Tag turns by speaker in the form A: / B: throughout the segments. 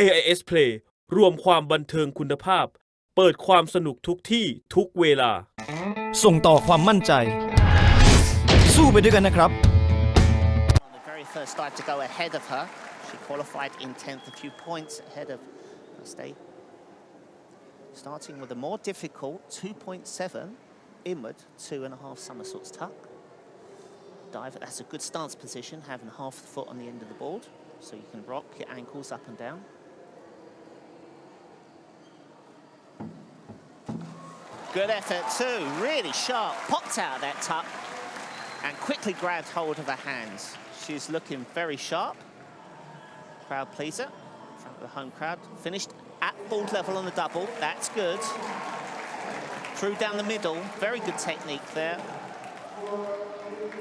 A: AIS Play รวมความบันเทิงคุณภาพเปิดความสนุกทุกที่ทุกเวลา
B: ส่งต่อความมั่นใจสู้ไปด้วยกันนะครับ
C: The very first dive to go ahead of her. She qualified in 10th, a few points ahead of Stay. Starting with a more difficult 2.7 inward 2.5 somersaults tuck. Dive, that's a good stance position, having half the foot on the end of the board, so you can rock your ankles up and down. Good effort too, really sharp, popped out of that tuck and quickly grabbed hold of her hands. She's looking very sharp. Crowd pleaser, in front of the home crowd. Finished at board level on the double, that's good. Threw down the middle, very good technique there.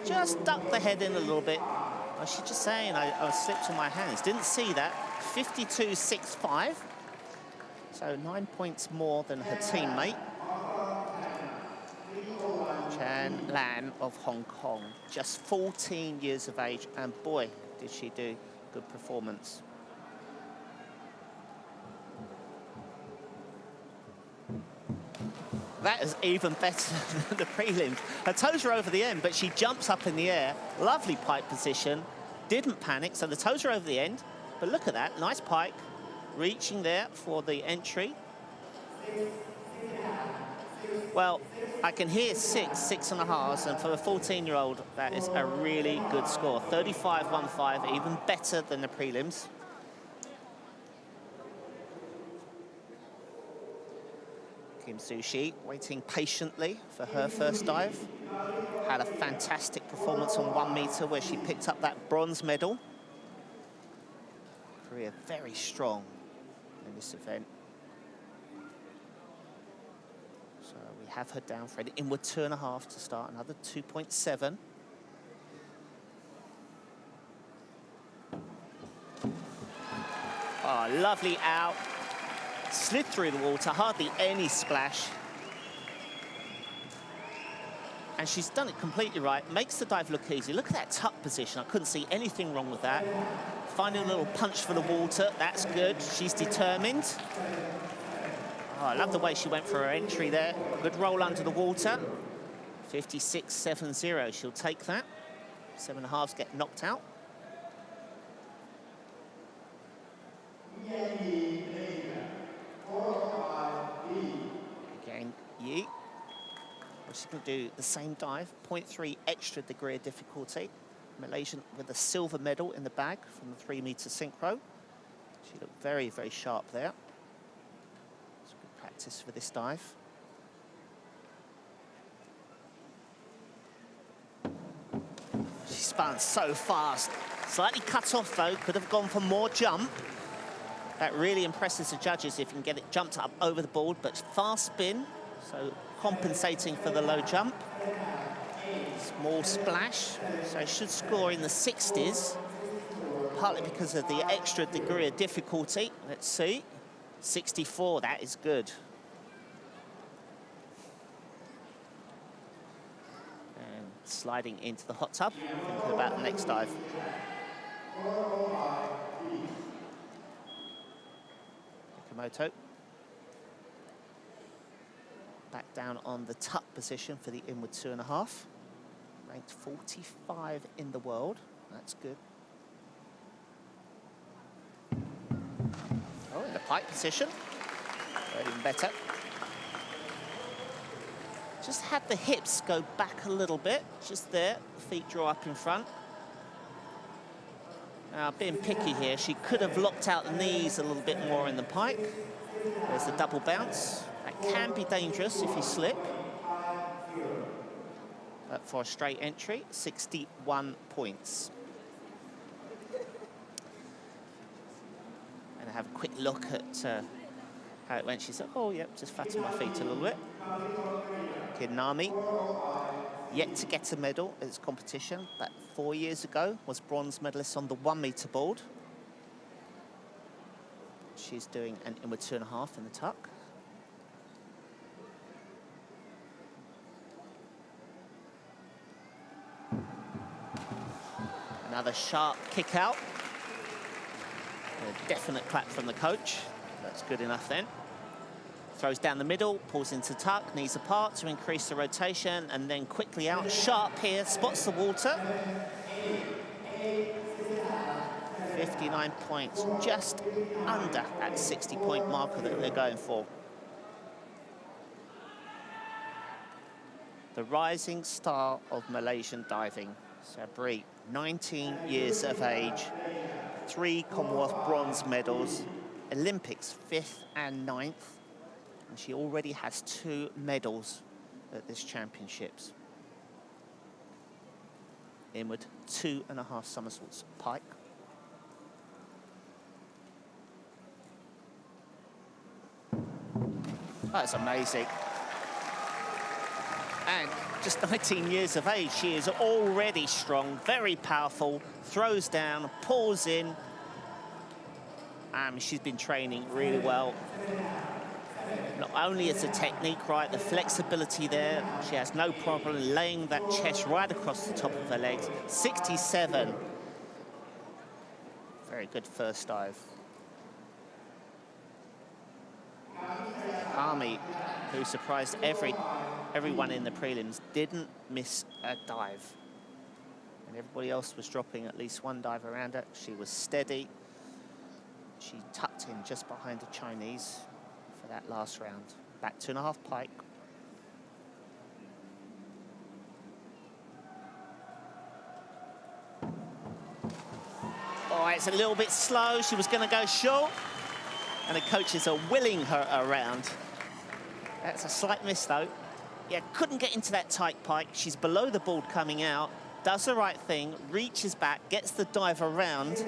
C: Just ducked the head in a little bit. I was just saying, I slipped on my hands. Didn't see that. 52.65. So 9 points more than her teammate. Chan Lan of Hong Kong. Just 14 years of age, and boy, did she do good performance. That is even better than the prelims. Her toes are over the end, but she jumps up in the air. Lovely pike position. Didn't panic, so the toes are over the end. But look at that, nice pike. Reaching there for the entry. Well, I can hear 6.5, and for a 14-year-old, that is a really good score. 35.15, even better than the prelims. Kim Soo-shi waiting patiently for her first dive. Had a fantastic performance on 1 meter where she picked up that bronze medal. Korea very strong in this event. So we have her down for an inward 2.5 to start, another 2.7. Oh, lovely out. Slid through the water, hardly any splash. And she's done it completely right, makes the dive look easy. Look at that tuck position, I couldn't see anything wrong with that. Finding a little punch for the water, that's good. She's determined. Oh, I love the way she went for her entry there. Good roll under the water. 56.70, she'll take that. 7.5s get knocked out. Again, Yi. She's going to do the same dive, 0.3 extra degree of difficulty. Malaysian with a silver medal in the bag from the 3-meter synchro. She looked very, very sharp there. It's good practice for this dive. She spun so fast. Slightly cut off though, could have gone for more jump. That really impresses the judges if you can get it jumped up over the board, but fast spin, so compensating for the low jump. Small splash, so it should score in the 60s, partly because of the extra degree of difficulty. Let's see, 64, that is good. And sliding into the hot tub, thinking about the next dive. Yamamoto. Back down on the tuck position for the inward 2.5. Ranked 45 in the world. That's good. Oh, in the pike position. Even better. Just had the hips go back a little bit. Just there. Feet draw up in front. Now, being picky here, she could have locked out the knees a little bit more in the pike. There's the double bounce. That can be dangerous if you slip. But for a straight entry, 61 points. And I have a quick look at how it went. She said, oh, yep, just flatten my feet a little bit. Kinami, yet to get a medal at this competition, but 4 years ago was bronze medalist on the 1-meter board. She's doing an inward 2.5 in the tuck. Another sharp kick out. A definite clap from the coach. That's good enough then. Throws down the middle, pulls into tuck, knees apart to increase the rotation, and then quickly out. Sharp here, spots the water. 59 points, just under that 60-point marker that they're going for. The rising star of Malaysian diving, Sabri, 19 years of age, 3 Commonwealth bronze medals, Olympics 5th and 9th, and she already has 2 medals at this championships. Inward, 2.5 somersaults, pike. That's amazing. And just 19 years of age, she is already strong, very powerful, throws down, pulls in. She's been training really well. Not only is the technique right, the flexibility there, she has no problem laying that chest right across the top of her legs. 67. Very good first dive. Army, who surprised everyone in the prelims, didn't miss a dive. And everybody else was dropping at least one dive around her. She was steady. She tucked in just behind the Chinese for that last round. Back 2.5 pike. Oh, it's a little bit slow. She was going to go short. And the coaches are willing her around. That's a slight miss, though. Yeah, couldn't get into that tight pike. She's below the board coming out, does the right thing, reaches back, gets the dive around,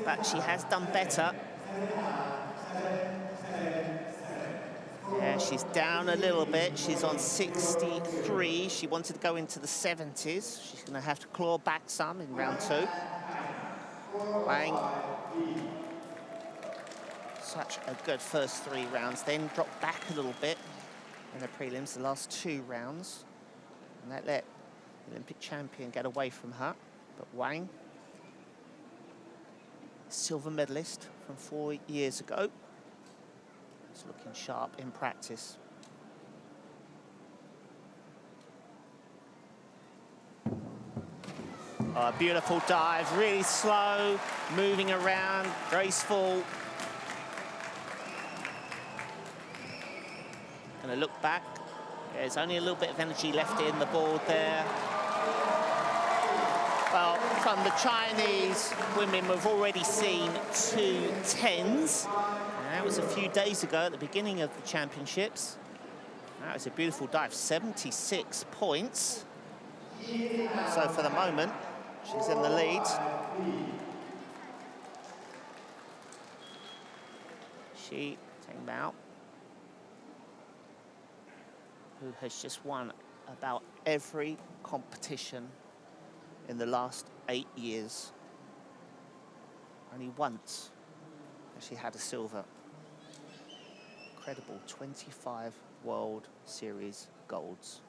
C: but she has done better. Yeah, she's down a little bit. She's on 63. She wanted to go into the 70s. She's going to have to claw back some in round 2. Bang. Such a good first 3 rounds, then dropped back a little bit in the prelims, the last 2 rounds. And that let the Olympic champion get away from her. But Wang, silver medalist from 4 years ago, is looking sharp in practice. Oh, a beautiful dive, really slow, moving around, graceful. Going to look back. There's only a little bit of energy left in the board there. Well, from the Chinese women, we've already seen 2 10s. And that was a few days ago at the beginning of the championships. That was a beautiful dive, 76 points. So for the moment, she's in the lead. She, Teng Mao, who has just won about every competition in the last 8 years. Only once has she had a silver. Incredible, 25 World Series golds.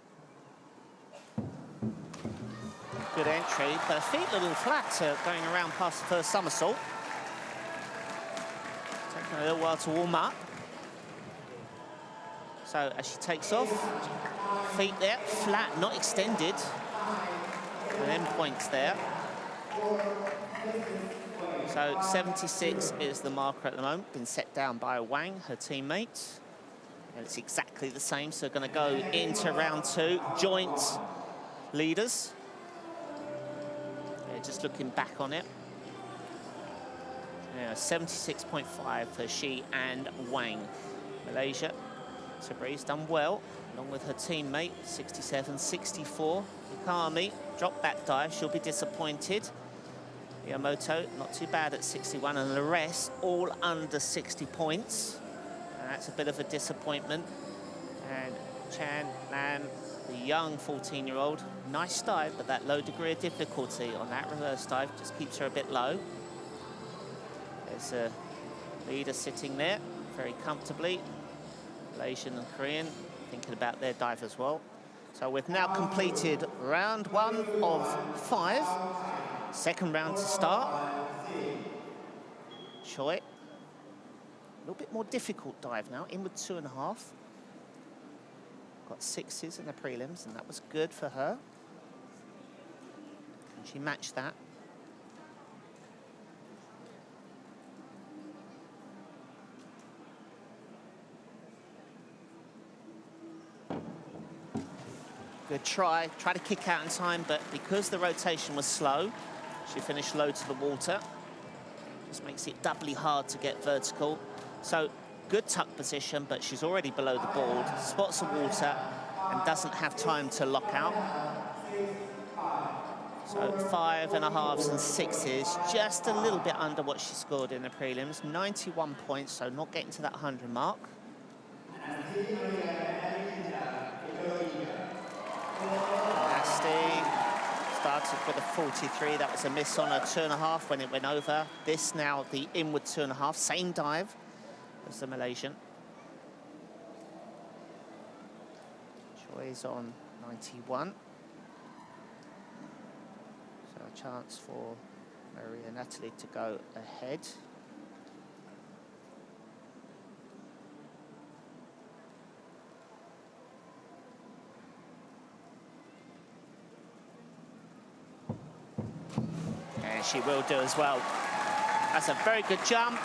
C: Good entry, but her feet a little flat going around past the first somersault. Taking a little while to warm up. So as she takes off, feet there, flat, not extended. And endpoints there. So 76 is the marker at the moment, been set down by Wang, her teammate. And it's exactly the same, so going to go into round 2, joint leaders. Yeah, just looking back on it. Yeah, 76.5 for she and Wang. Malaysia, Sabri's done well, along with her teammate, 67, 64. Ikami dropped that dive, she'll be disappointed. Miyamoto, not too bad at 61, and the rest all under 60 points. And that's a bit of a disappointment. And Chan Lan, the young 14-year-old, nice dive, but that low degree of difficulty on that reverse dive just keeps her a bit low. There's a leader sitting there very comfortably. Malaysian and Korean thinking about their dive as well. So we've now completed round 1 of 5. Second round to start. Choi. A little bit more difficult dive now, inward 2.5. Got 6s in the prelims, and that was good for her. And she matched that. Good try to kick out in time, but because the rotation was slow, she finished low to the water. Just makes it doubly hard to get vertical. So good tuck position, but she's already below the board, spots the water, and doesn't have time to lock out. So 5.5s and 6s, just a little bit under what she scored in the prelims. 91 points, so not getting to that 100 mark. Started with a 43, that was a miss on a 2.5 when it went over. This now the inward 2.5, same dive as the Malaysian. Choi's on 91. So a chance for Maria Natalie to go ahead. She will do as well. That's a very good jump.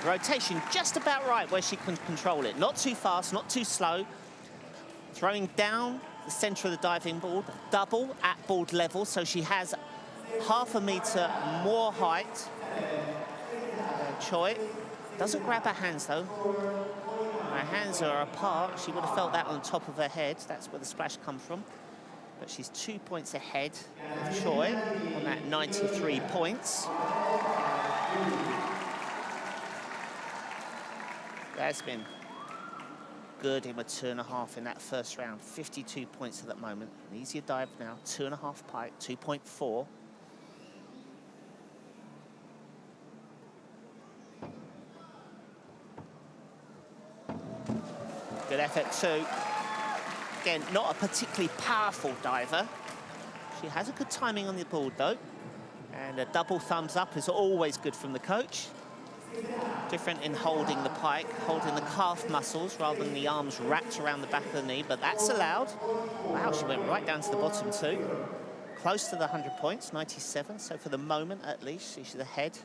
C: Rotation just about right where she can control it. Not too fast, not too slow. Throwing down the centre of the diving board, double at board level, so she has 0.5 metre more height. Choi doesn't grab her hands though. Her hands are apart. She would have felt that on the top of her head. That's where the splash comes from. But she's 2 points ahead of Choi on that 93 points. That's been good in a 2.5 in that first round. 52 points at that moment. An easier dive now. 2.5 pike, 2.4. Good effort too. Again, not a particularly powerful diver. She has a good timing on the board though. And a double thumbs up is always good from the coach. Different in holding the pike, holding the calf muscles rather than the arms wrapped around the back of the knee, but that's allowed. Wow, she went right down to the bottom too. Close to the 100 points, 97. So for the moment at least, she's ahead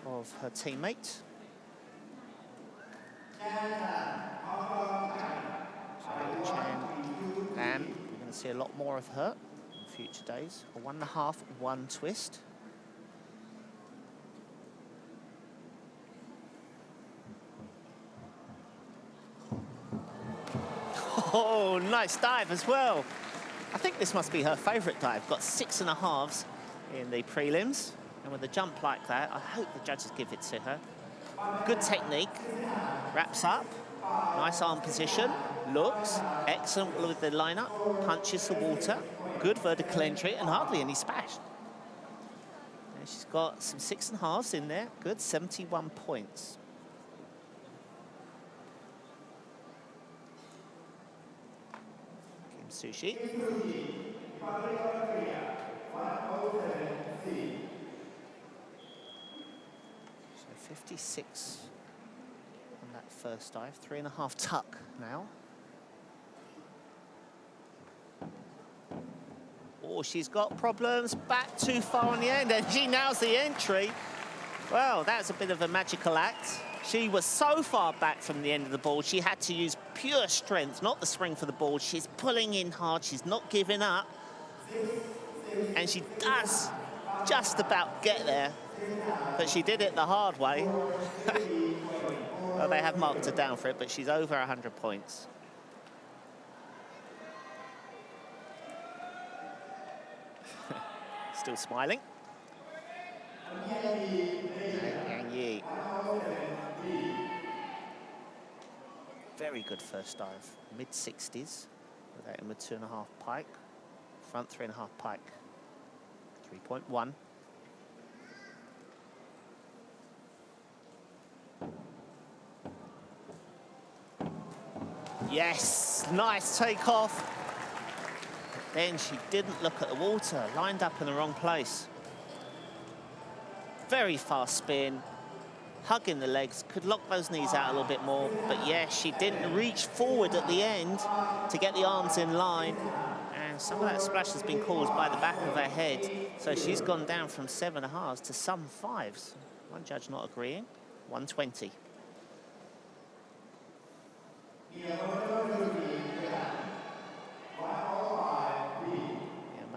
C: of her teammate. And we're going to see a lot more of her in future days. A 1.5, 1 twist. Oh, nice dive as well. I think this must be her favourite dive. Got 6.5s in the prelims. And with a jump like that, I hope the judges give it to her. Good technique. Wraps up. Nice arm position. Looks excellent with the lineup. Punches the water. Good vertical entry and hardly any splash. And she's got some 6.5s in there. Good, 71 points. Kim Sushi. So 56 on that first dive. 3.5 tuck now. Oh, she's got problems. Back too far on the end, and she nails the entry. Well, that's a bit of a magical act. She was so far back from the end of the board, she had to use pure strength, not the spring for the board. She's pulling in hard. She's not giving up. And she does just about get there, but she did it the hard way. Well, they have marked her down for it, but she's over 100 points. Still smiling. Yang Yi. Very good first dive. Mid-60s with that inward 2.5 pike. Front 3.5 pike. 3.1. Yes, nice takeoff. Then she didn't look at the water, lined up in the wrong place. Very fast spin, hugging the legs, could lock those knees out a little bit more. But yeah, she didn't reach forward at the end to get the arms in line. And some of that splash has been caused by the back of her head. So she's gone down from 7.5s to some 5s. One judge not agreeing. 120.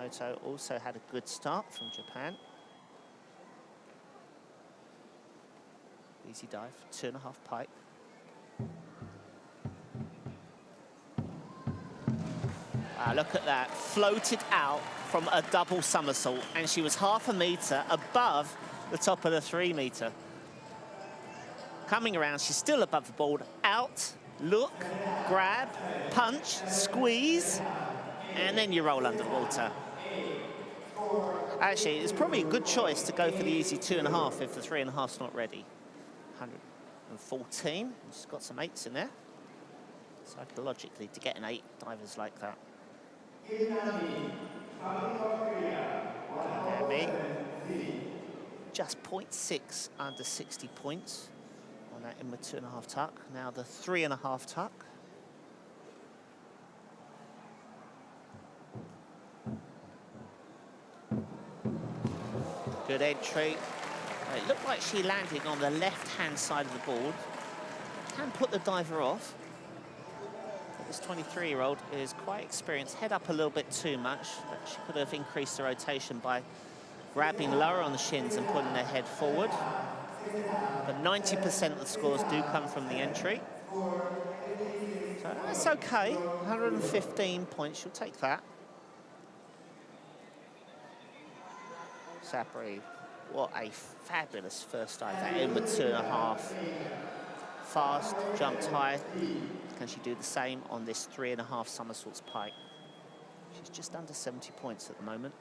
C: Miyamoto also had a good start from Japan. Easy dive, 2.5 pike. Wow, look at that. Floated out from a double somersault, and she was 0.5 meter above the top of the 3 meter. Coming around, she's still above the board. Out, look, grab, punch, squeeze, and then you roll under the water. Actually, it's probably a good choice to go for the easy 2.5 if the 3.5's not ready. 114. She's got some 8s in there. Psychologically, to get an 8, divers like that. Me. Just 0.6 under 60 points on that inward 2.5 tuck. Now the 3.5 tuck. Good entry. It looked like she landed on the left-hand side of the board. Can put the diver off. But this 23-year-old is quite experienced. Head up a little bit too much. But she could have increased the rotation by grabbing lower on the shins and putting their head forward. But 90% of the scores do come from the entry. So that's okay. 115 points. She'll take that. Sapri. What a fabulous first dive. That inward 2.5. Fast, jumped high. Can she do the same on this 3.5 somersaults pike? She's just under 70 points at the moment.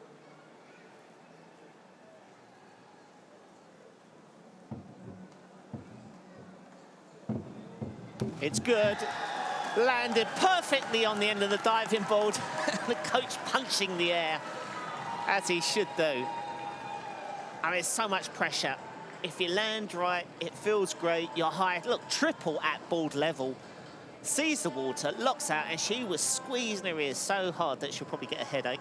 C: It's good. Landed perfectly on the end of the diving board. The coach punching the air, as he should do. I mean, it's so much pressure. If you land right, it feels great. You're high. Look, triple at board level. Sees the water, locks out, and she was squeezing her ears so hard that she'll probably get a headache.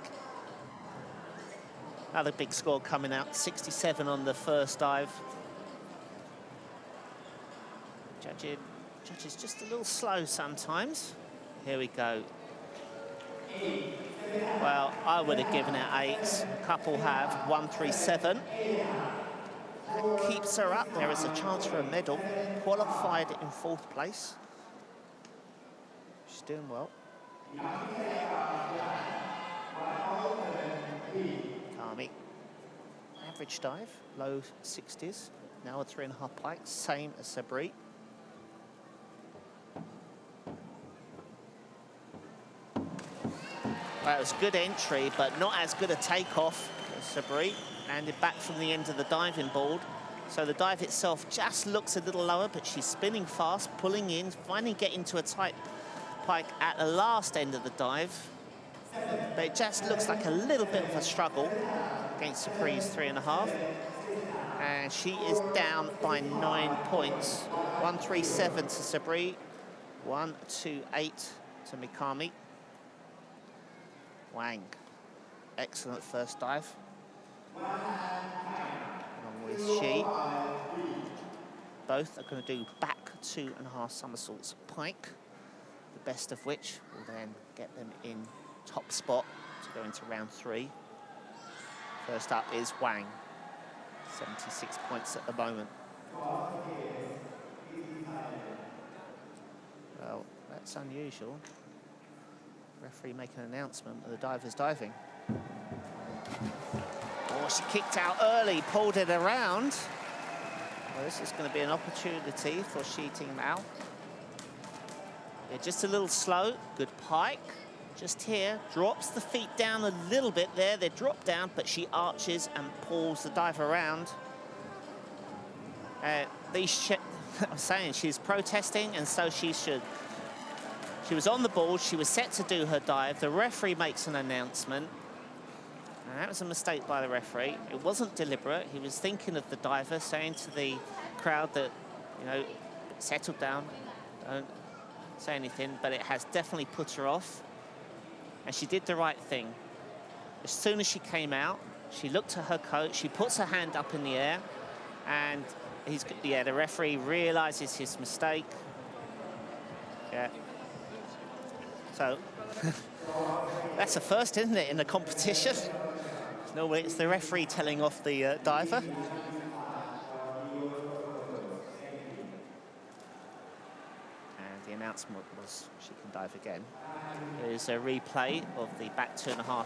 C: Another big score coming out, 67 on the first dive. Judges just a little slow sometimes. Here we go. Well, I would have given it 8s. A couple have 137. That keeps her up. There is a chance for a medal. Qualified in 4th place. She's doing well. Kami. Average dive, low 60s. Now a 3.5 pike, same as Sabri. Well, it was good entry, but not as good a takeoff as Sabri. Landed back from the end of the diving board. So the dive itself just looks a little lower, but she's spinning fast, pulling in, finally getting to a tight pike at the last end of the dive. But it just looks like a little bit of a struggle against Sabri's 3.5. And she is down by 9 points. 137 to Sabri, 128 to Mikami. Wang, excellent first dive. Along with Shi. Both are going to do back 2.5 somersaults pike, the best of which will then get them in top spot to go into round 3. First up is Wang, 76 points at the moment. Well, that's unusual. Referee making an announcement that the diver's diving. Oh, she kicked out early, pulled it around. Well, this is going to be an opportunity for Shi Ting Mao. Yeah, just a little slow, good pike. Just here, drops the feet down a little bit there. They drop down, but she arches and pulls the dive around. I'm saying she's protesting, and so she should. She was on the board, she was set to do her dive. The referee makes an announcement. And that was a mistake by the referee. It wasn't deliberate. He was thinking of the diver, saying to the crowd that, you know, settle down, don't say anything, but it has definitely put her off. And she did the right thing. As soon as she came out, she looked at her coach, she puts her hand up in the air, and the referee realizes his mistake. Yeah. So, that's a first, isn't it, in the competition? Normally it's the referee telling off the diver. And the announcement was she can dive again. There's a replay of the back 2.5.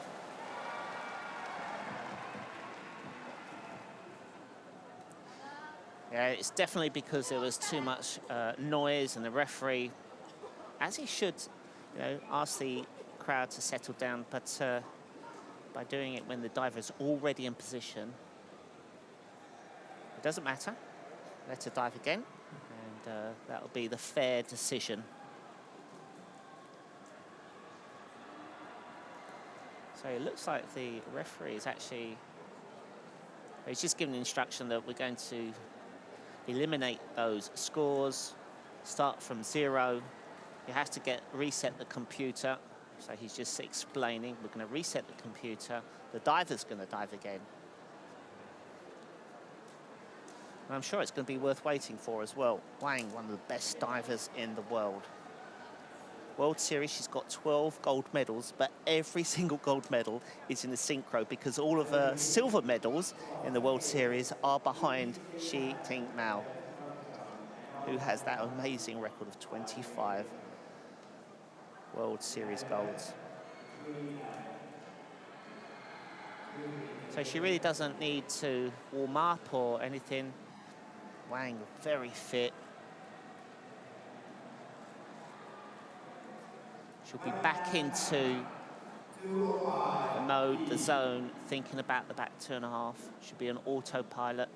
C: Yeah, it's definitely because there was too much noise, and the referee, as he should, you know, ask the crowd to settle down, but by doing it when the diver's already in position, it doesn't matter. Let her dive again, and that'll be the fair decision. So it looks like the referee is actually, he's just given the instruction that we're going to eliminate those scores, start from 0. You have to reset the computer. So he's just explaining, we're going to reset the computer. The diver's going to dive again. And I'm sure it's going to be worth waiting for as well. Wang, one of the best divers in the world. World Series, she's got 12 gold medals, but every single gold medal is in the synchro because all of her silver medals in the World Series are behind Shi Ting Mao, who has that amazing record of 25 World Series golds. So she really doesn't need to warm up or anything. Wang, very fit. She'll be back into the mode, the zone, thinking about the back 2.5. She'll be on autopilot.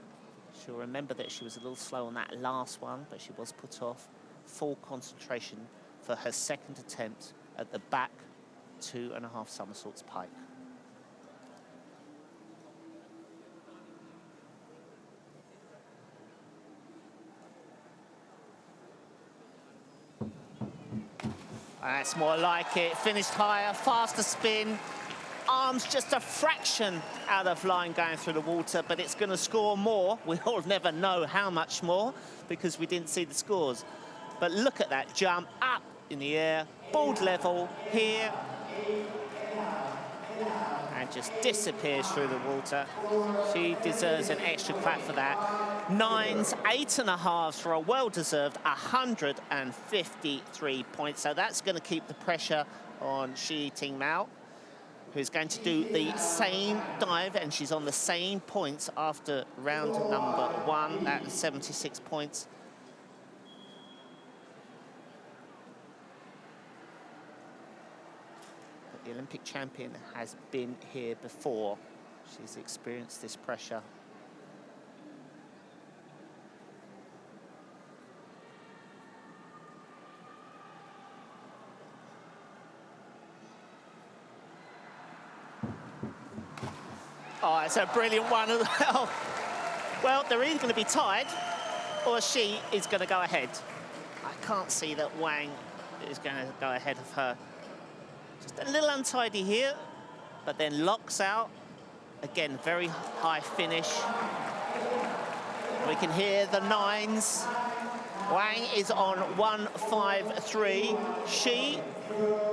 C: She'll remember that she was a little slow on that last one, but she was put off. Full concentration for her second attempt at the back 2.5 somersaults pike. That's more like it. Finished higher, faster spin. Arms just a fraction out of line going through the water, but it's going to score more. We'll never know how much more because we didn't see the scores. But look at that jump up in the air, board level here, and just disappears through the water. She deserves an extra clap for that. 9s, 8.5s for a well-deserved 153 points. So that's going to keep the pressure on Shi Ting Mao, who's going to do the same dive, and she's on the same points after round number 1 at 76 points. But the Olympic champion has been here before. She's experienced this pressure. Oh, it's a brilliant one as well. Well, they're either going to be tied or she is going to go ahead. I can't see that Wang is going to go ahead of her. Just a little untidy here, but then locks out. Again, very high finish. We can hear the 9s. Wang is on 153. She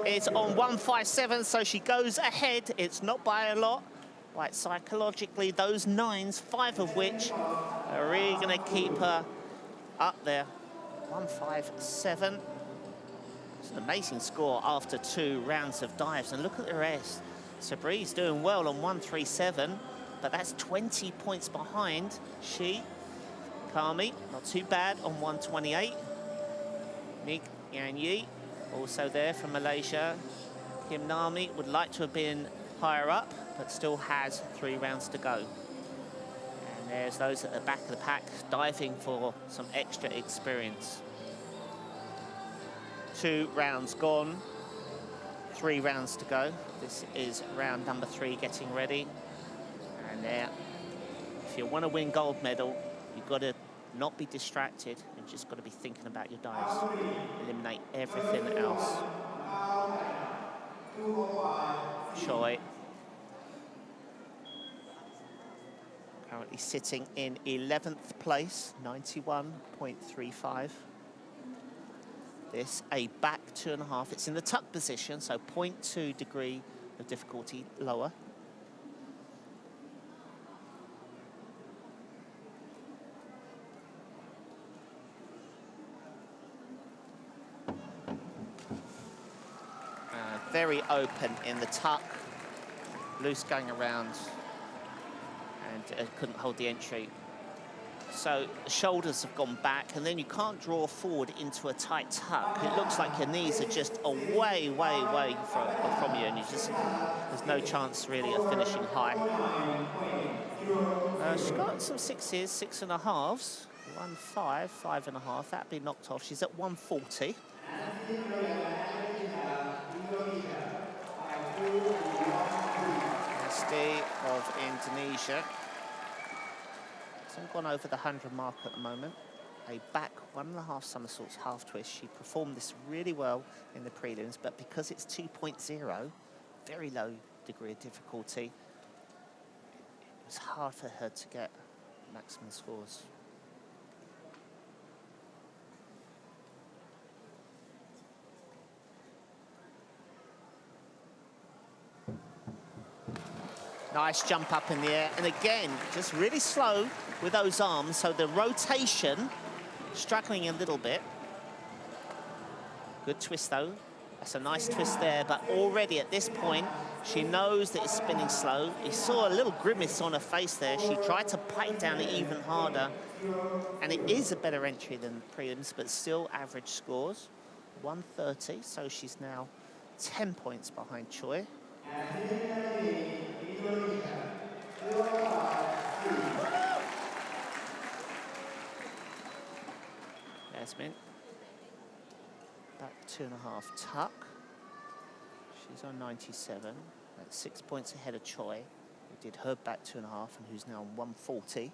C: is on 157, so she goes ahead. It's not by a lot. Right, psychologically, those 9s, 5 of which are really going to keep her up there. 157. It's an amazing score after 2 rounds of dives. And look at the rest. Sabri's doing well on 137, but that's 20 points behind. She, Kami, not too bad on 128. Nik Yan Yi, also there from Malaysia. Kim Nami would like to have been higher up, but still has 3 rounds to go. And there's those at the back of the pack diving for some extra experience. 2 rounds gone. 3 rounds to go. This is round number 3 getting ready. And there, if you want to win gold medal, you've got to not be distracted and just got to be thinking about your dives. Eliminate everything else. Choi. Currently sitting in 11th place, 91.35. This, a back 2.5. It's in the tuck position, so 0.2 degree of difficulty lower. Very open in the tuck, loose going around, and couldn't hold the entry. So the shoulders have gone back, and then you can't draw forward into a tight tuck. It looks like your knees are just away from you, and there's no chance really of finishing high. She's got some 6s, 6.5s, 1.5, 5.5. That'd be knocked off. She's at 140. Of Indonesia. Hasn't gone over the 100 mark at the moment. A back 1.5 somersaults, half twist. She performed this really well in the prelims, but because it's 2.0, very low degree of difficulty, it was hard for her to get maximum scores. Nice jump up in the air, and again, just really slow with those arms, so the rotation, struggling a little bit. Good twist though, that's a nice twist there, but already at this point, she knows that it's spinning slow. You saw a little grimace on her face there. She tried to pipe down it even harder, and it is a better entry than prelims, but still average scores. 130, so she's now 10 points behind Choi. Yasmin, back 2.5 tuck. She's on 97. That's 6 points ahead of Choi, who did her back 2.5 and who's now on 140.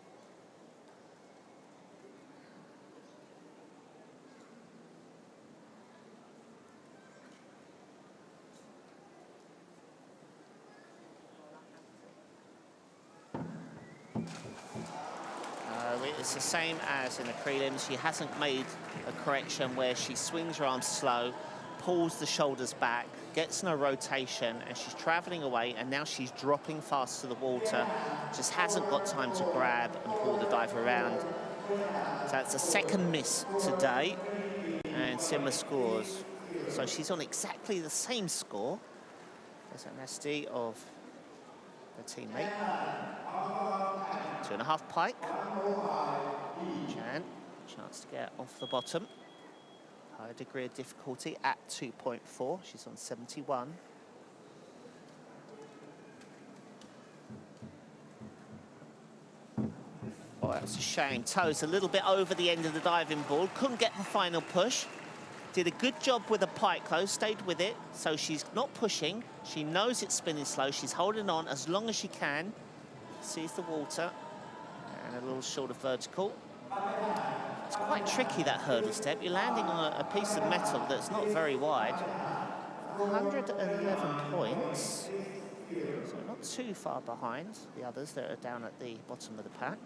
C: It's the same as in the prelims. She hasn't made a correction where she swings her arms slow, pulls the shoulders back, gets in a rotation, and she's traveling away, and now she's dropping fast to the water. Just hasn't got time to grab and pull the dive around. So that's a second miss today, and similar scores. So she's on exactly the same score as Anasti of her teammate. 2.5 pike. Jan, chance to get off the bottom. Higher degree of difficulty at 2.4. She's on 71. Oh, that's a shame. Toes a little bit over the end of the diving board. Couldn't get the final push. Did a good job with the pike though, stayed with it. So she's not pushing. She knows it's spinning slow. She's holding on as long as she can. Sees the water. And a little short of vertical. It's quite tricky, that hurdle step. You're landing on a piece of metal that's not very wide. 111 points. So not too far behind the others that are down at the bottom of the pack.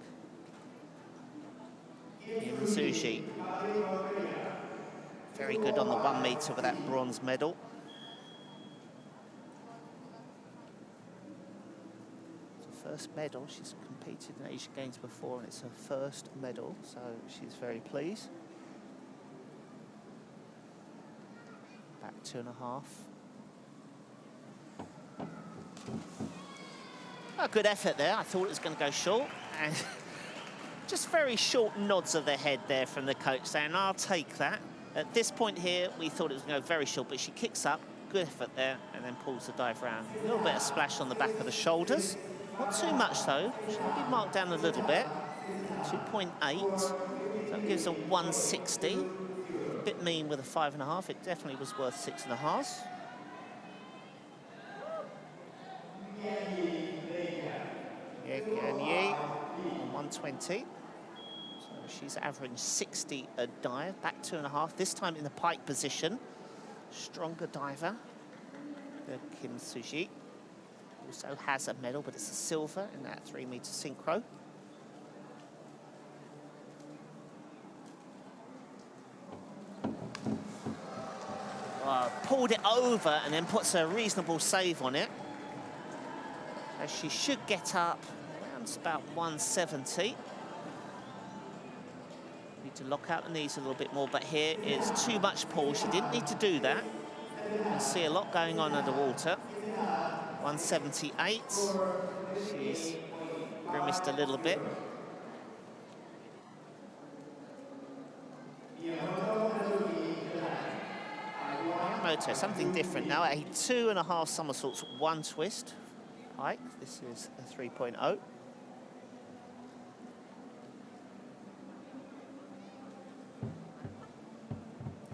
C: Suji. Very good on the 1 meter with that bronze medal. First medal. She's competed in Asian Games before, and it's her first medal, so she's very pleased. Back 2.5. A good effort there. I thought it was going to go short, and just very short nods of the head there from the coach saying, I'll take that. At this point here, we thought it was going to go very short, but she kicks up, good effort there, and then pulls the dive round. A little bit of splash on the back of the shoulders. Not too much though, should be marked down a little bit. 2.8, so that gives a 160. A bit mean with a 5.5, it definitely was worth 6.5. Ye on 120. So she's averaging 60 a dive, back 2.5, this time in the pike position. Stronger diver than Kim Suji. Also has a medal, but it's a silver in that 3-meter synchro. Pulled it over and then puts a reasonable save on it. So she should get up around about 170. Need to lock out the knees a little bit more, but here is too much pull. She didn't need to do that. You can see a lot going on underwater. 178. She's grimaced a little bit. Moto, something different now. A 2.5 somersaults, 1 twist. Pike, this is a 3.0.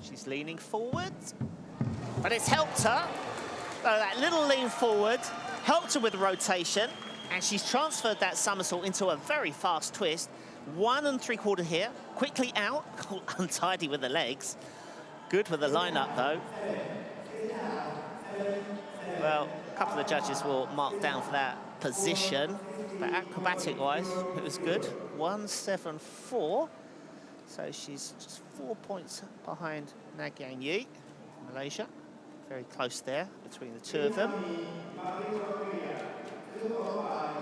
C: She's leaning forward, but it's helped her. So that little lean forward helped her with the rotation, and she's transferred that somersault into a very fast twist. 1 3/4 here, quickly out, untidy with the legs. Good with the lineup though. Well, a couple of judges will mark down for that position, but acrobatic-wise, it was good. 174. So she's just 4 points behind Nagyang Yi, Malaysia. Very close there between the two of them.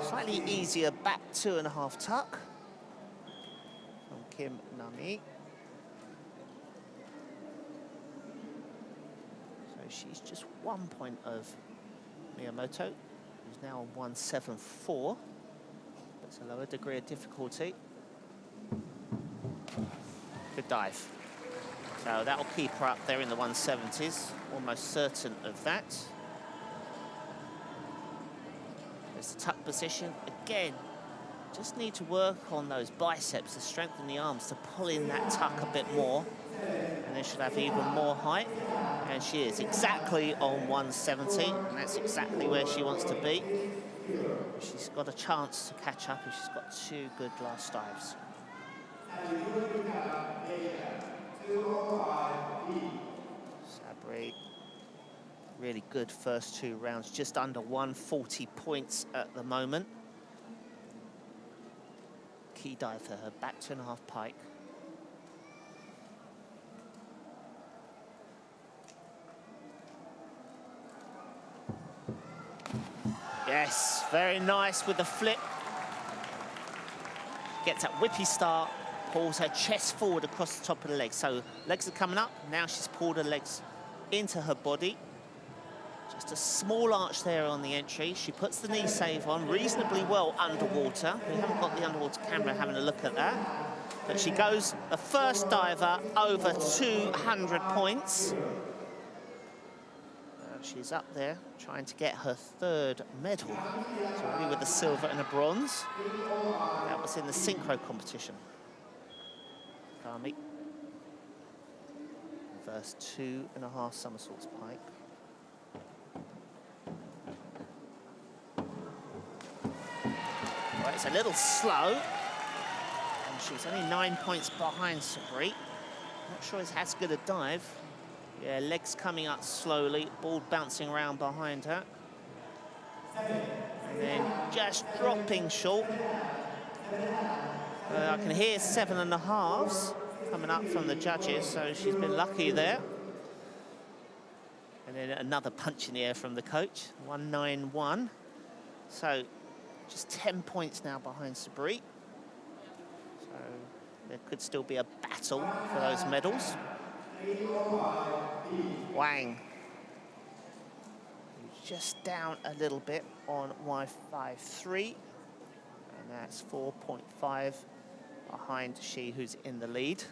C: Slightly easier back 2.5 tuck from Kim Nami. So she's just 1 point of Miyamoto, who's now on 174. That's a lower degree of difficulty. Good dive. So that'll keep her up there in the 170s, almost certain of that. There's the tuck position. Again, just need to work on those biceps to strengthen the arms to pull in that tuck a bit more. And then she'll have even more height. And she is exactly on 170, and that's exactly where she wants to be. She's got a chance to catch up if she's got 2 good last dives. Sabri, really good first 2 rounds, just under 140 points at the moment. Key dive for her, back 2.5 pike. Yes, very nice with the flip. Gets that whippy start, pulls her chest forward across the top of the legs. So legs are coming up, now she's pulled her legs into her body. Just a small arch there on the entry. She puts the knee save on reasonably well underwater. We haven't got the underwater camera having a look at that. But she goes, a first diver, over 200 points. She's up there trying to get her 3rd medal. So already with a silver and a bronze. That was in the synchro competition. Kami. Reverse 2.5 somersaults pike. Well, it's a little slow. And she's only 9 points behind Sabri. Not sure it's as good a dive. Yeah, legs coming up slowly, ball bouncing around behind her. And then just dropping short. I can hear 7.5s coming up from the judges, so she's been lucky there. And then another punch in the air from the coach, 191. So just 10 points now behind Sabri. So there could still be a battle for those medals. Wang, just down a little bit on Y53, and that's 4.5 behind she who's in the lead.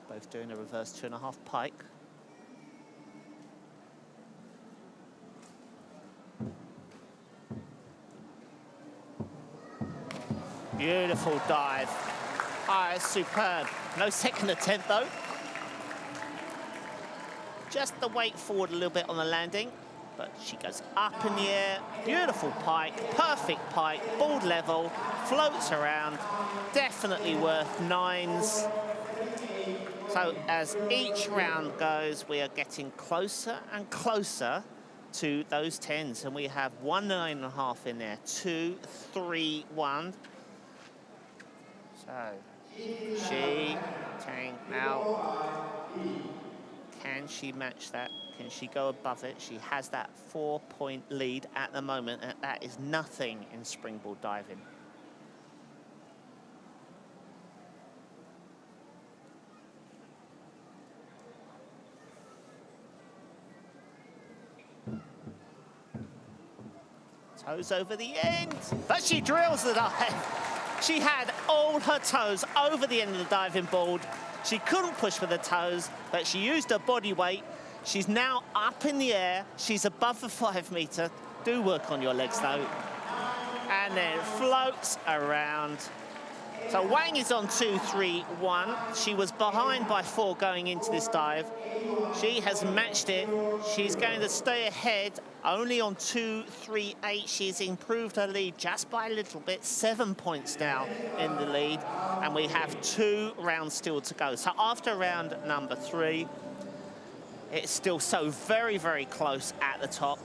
C: Both doing a reverse 2.5 pike. Beautiful dive. Ah, it's superb. No second attempt though. Just the weight forward a little bit on the landing. but she goes up in the air. Beautiful pike, perfect pike, board level, floats around. Definitely worth 9s. So as each round goes, we are getting closer and closer to those 10s, and we have 1 9.5 in there. 2, 3, 1. So she Tang now. Can she match that? Can she go above it? She has that 4-point lead at the moment, and that is nothing in springboard diving. Toes over the end, but she drills the dive. She had all her toes over the end of the diving board. She couldn't push with her toes, but she used her body weight. She's now up in the air. She's above the 5 meter. Do work on your legs though. And then floats around. So Wang is on 2, 3, 1. She was behind by 4 going into this dive. She has matched it. She's going to stay ahead only on 2, 3, 8. She's improved her lead just by a little bit. 7 points now in the lead. And we have 2 rounds still to go. So after round number 3, it's still so very, very close at the top.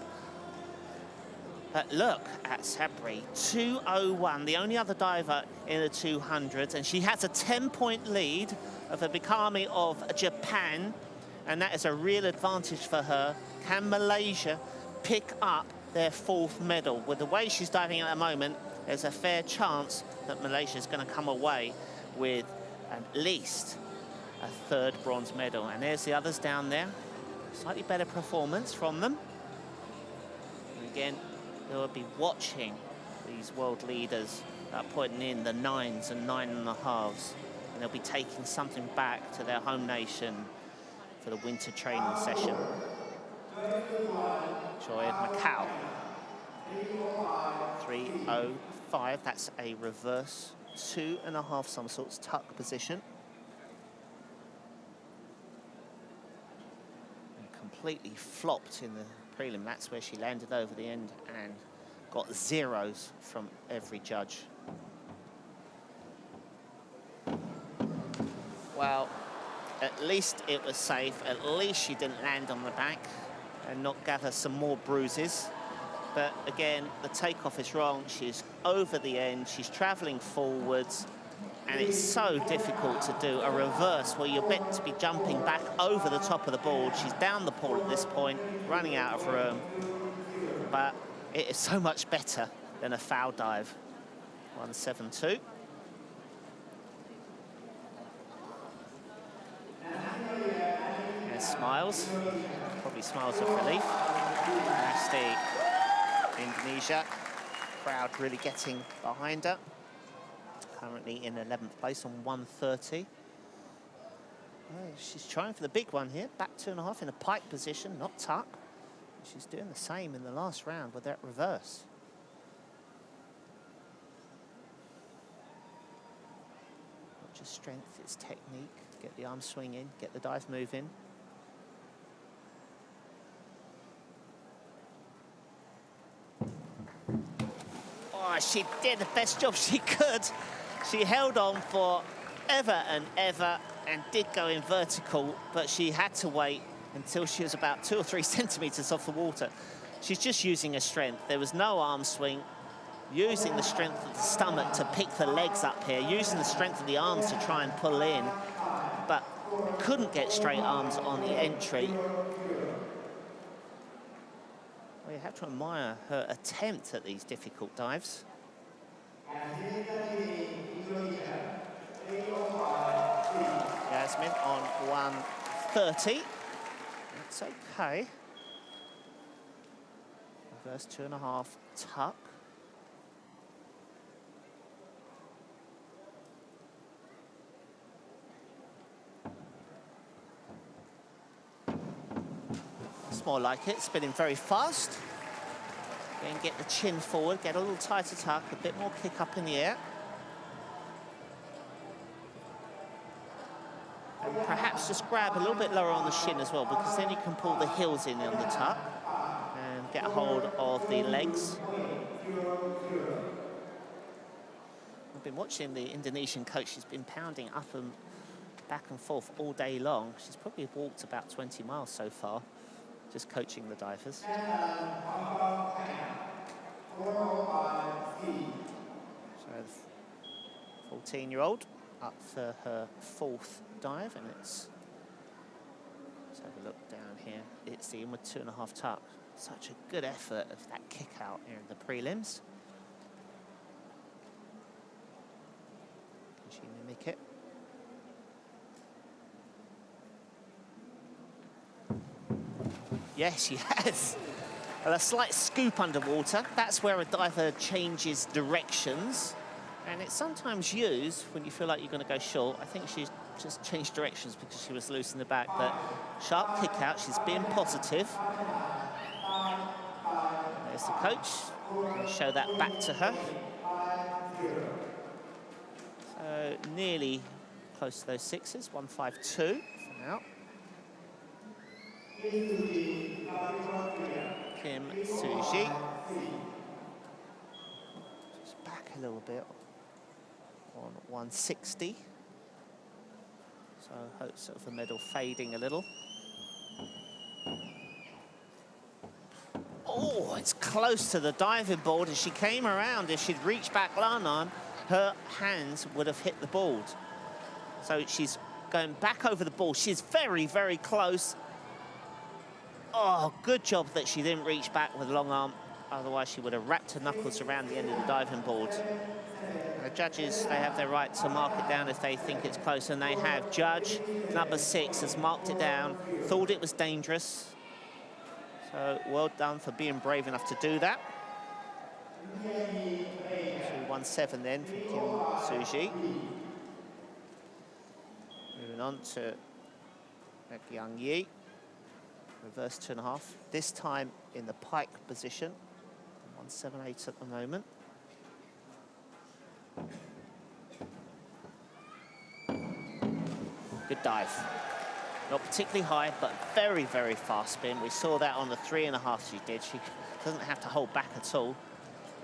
C: But look at Sabri, 2:01, the only other diver in the 200s, and she has a 10-point lead of the Bikami of Japan, and that is a real advantage for her. Can Malaysia pick up their 4th medal? With the way she's diving at the moment, there's a fair chance that Malaysia is going to come away with at least a 3rd bronze medal. And there's the others down there. Slightly better performance from them. And again, they will be watching these world leaders putting in the 9s and 9.5s, and they'll be taking something back to their home nation for the winter training session. Joy of Macau, 3:05. That's a reverse 2.5 somersaults tuck position. And completely flopped in the prelim. That's where she landed over the end and got 0s from every judge. Well, at least it was safe. At least she didn't land on the back and not gather some more bruises. But again, the takeoff is wrong. She's over the end. She's traveling forwards. And it's so difficult to do a reverse where you're meant to be jumping back over the top of the board. She's down the pool at this point, running out of room. But it is so much better than a foul dive. 1.72. And smiles. Probably smiles of relief. Nasty Indonesia. Crowd really getting behind her. Currently in 11th place on 1:30. She's trying for the big one here. Back 2.5 in a pike position, not tuck. She's doing the same in the last round with that reverse. Not just strength, it's technique. Get the arm swinging, get the dive moving. Oh, she did the best job she could. She held on for ever and ever and did go in vertical, but she had to wait until she was about 2 or 3 centimeters off the water. She's just using her strength. There was no arm swing, using the strength of the stomach to pick the legs up here, using the strength of the arms to try and pull in, but couldn't get straight arms on the entry. Well, you have to admire her attempt at these difficult dives. Yasmin on 1:30. That's okay. Reverse 2.5 tuck. It's more like it, spinning very fast. Again, get the chin forward, get a little tighter tuck, a bit more kick up in the air. And perhaps just grab a little bit lower on the shin as well, because then you can pull the heels in on the tuck. And get a hold of the legs. I've been watching the Indonesian coach. She's been pounding up and back and forth all day long. She's probably walked about 20 miles so far, just coaching the divers. So the 14-year-old up for her 4th dive, and let's have a look down here. It's the inward 2.5 tuck. Such a good effort of that kick out here in the prelims. Can she mimic it? Yes, she has. And a slight scoop underwater. That's where a diver changes directions. And it's sometimes used when you feel like you're going to go short. I think she's just changed directions because she was loose in the back. But sharp kick out. She's being positive. There's the coach. I'm going to show that back to her. So nearly close to those 6s. 152 for now. Kim Suji. Just back a little bit on 160. So hopes of the medal fading a little. Oh, it's close to the diving board. As she came around, if she'd reached back Lanan, her hands would have hit the board. So she's going back over the board. She's very, very close. Oh, good job that she didn't reach back with long arm. Otherwise, she would have wrapped her knuckles around the end of the diving board. The judges, they have their right to mark it down if they think it's close, and they have. Judge number 6 has marked it down, thought it was dangerous. So well done for being brave enough to do that. 217 then from Kim Suji. Moving on to Yang Yi. Reverse 2.5. This time in the pike position. 178 at the moment. Good dive. Not particularly high, but very, very fast spin. We saw that on the 3.5 she did. She doesn't have to hold back at all.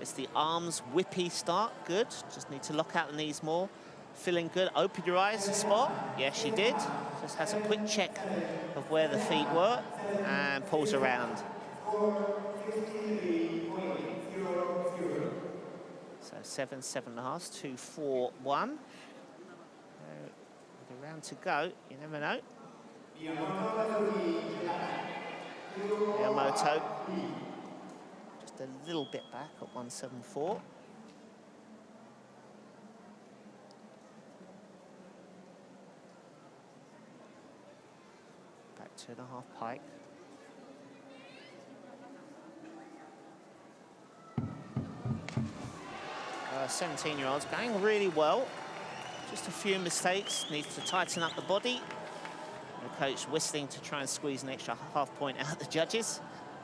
C: It's the arms whippy start. Good. Just need to lock out the knees more. Feeling good. Open your eyes. Spot. Yes, she did. Just has a quick check of where the feet were and pulls around. So 7, 7.5, 2, 4, 1. With a round to go, you never know. Miyamoto just a little bit back at 174. Back 2.5 pike. Uh, 17-year-olds going really well. Just a few mistakes, needs to tighten up the body. The coach whistling to try and squeeze an extra half point out the judges.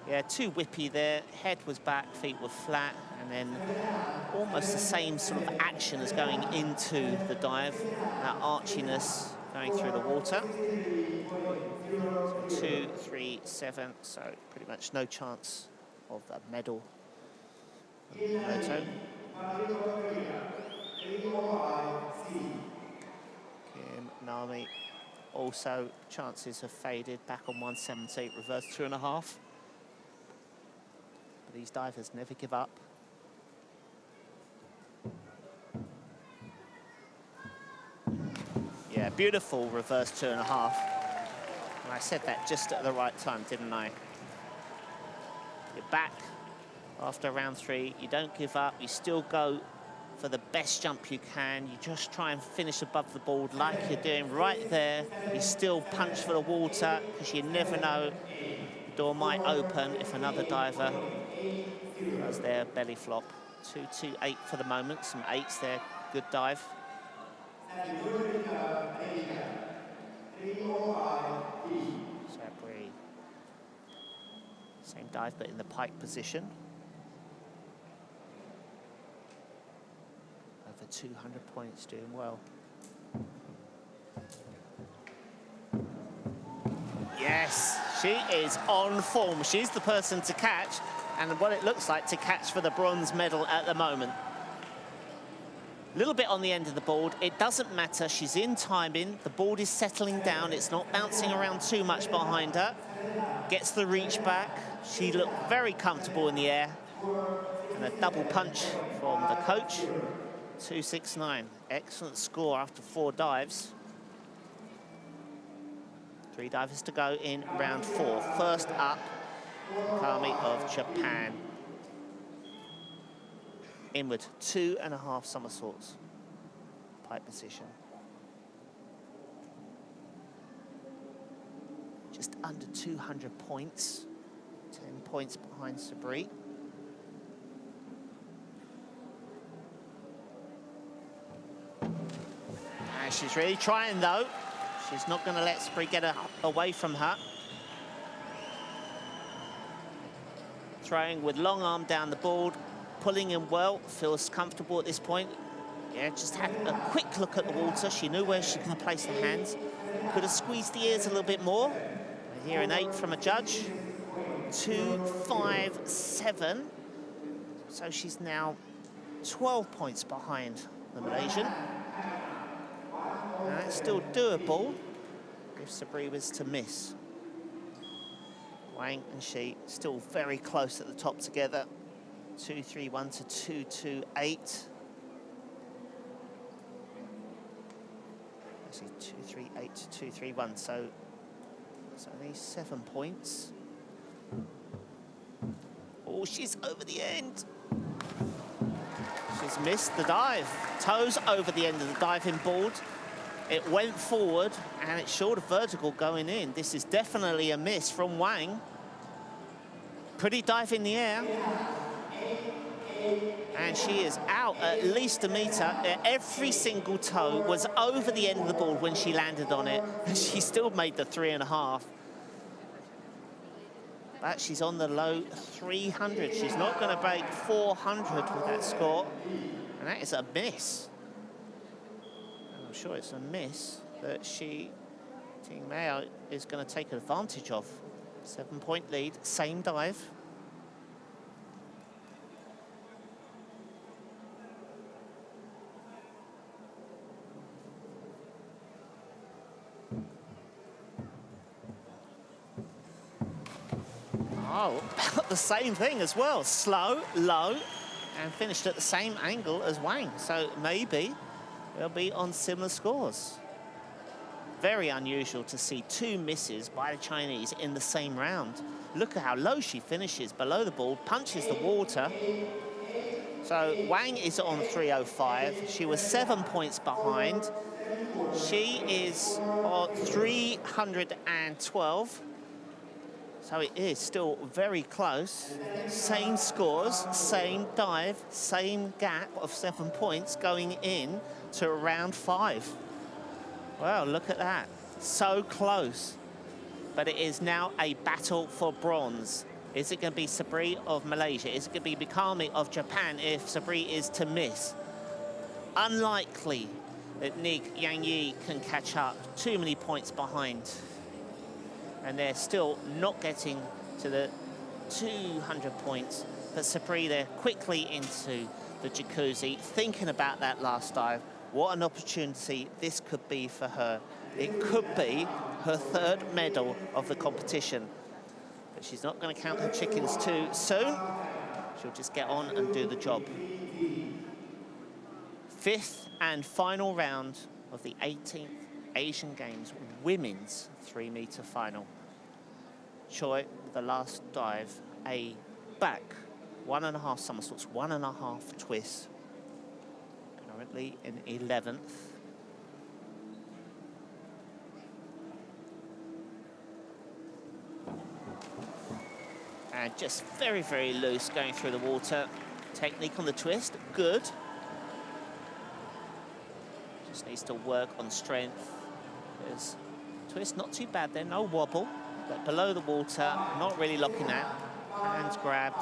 C: Yeah, too whippy there. Head was back, feet were flat, and then almost the same sort of action as going into the dive. That archiness going through the water. So 2, 3, 7. So pretty much no chance of a medal. Moto. Kim, Nami. Also, chances have faded. Back on 170, reverse 2.5. But these divers never give up. Yeah, beautiful reverse 2.5. And I said that just at the right time, didn't I? You're back after round 3. You don't give up. You still go for the best jump you can. You just try and finish above the board like you're doing right there. You still punch for the water because you never know. The door might open if another diver does their belly flop. 228 for the moment. Some 8s there. Good dive. Sabri. Same dive but in the pike position. Over 200 points, doing well. Yes, She is on form. She's the person to catch, and what it looks like to catch for the bronze medal at the moment. A little bit on the end of the board. It doesn't matter. She's in timing. The board is settling down. It's not bouncing around too much behind her. Gets the reach back. She looked very comfortable in the air. And a double punch from the coach. 269. Excellent score after 4 dives. 3 divers to go in round 4. First up, Kami of Japan. Inward, 2.5 somersaults. Pipe position. Just under 200 points. 10 points behind Sabri. And she's really trying though. She's not going to let Sabri get her away from her. Throwing with long arm down the board. Pulling in well, feels comfortable at this point. Yeah, just had a quick look at the water. She knew where she can place the hands. Could have squeezed the ears a little bit more. Here an 8 from a judge. 257. So she's now 12 points behind the Malaysian. And it's still doable if Sabri was to miss. Wang and she still very close at the top together. 231 to 228. Actually, 238 to 231. So it's only 7 points. Oh, she's over the end. She's missed the dive. Toes over the end of the diving board. It went forward and it's short of vertical going in. This is definitely a miss from Wang. Pretty dive in the air. And she is out at least a metre. Every single toe was over the end of the board when she landed on it. And she still made the 3.5. But she's on the low 300. She's not going to break 400 with that score. And that is a miss. And I'm sure it's a miss that Ting Mei is going to take advantage of. 7-point lead, same dive. Oh, about the same thing as well. Slow, low, and finished at the same angle as Wang. So maybe they'll be on similar scores. Very unusual to see 2 misses by the Chinese in the same round. Look at how low she finishes below the ball, punches the water. So Wang is on 305. She was 7 points behind. She is on 312. So it is still very close. Same scores, same dive, same gap of 7 points going in to round 5. Well, look at that. So close. But it is now a battle for bronze. Is it going to be Sabri of Malaysia? Is it going to be Mikami of Japan if Sabri is to miss? Unlikely that Nig Yang Yi can catch up. Too many points behind. And they're still not getting to the 200 points. But Sabri there quickly into the jacuzzi, thinking about that last dive. What an opportunity this could be for her. It could be her 3rd medal of the competition. But she's not going to count her chickens too soon. She'll just get on and do the job. 5th and final round of the 18th Asian Games women's 3-metre final. Choi with the last dive, a back, 1.5 somersaults, 1.5 twists. Currently in 11th. And just very, very loose going through the water. Technique on the twist, good. Just needs to work on strength. There's twist, not too bad there, no wobble. But below the water, not really locking out. Hands grabbed.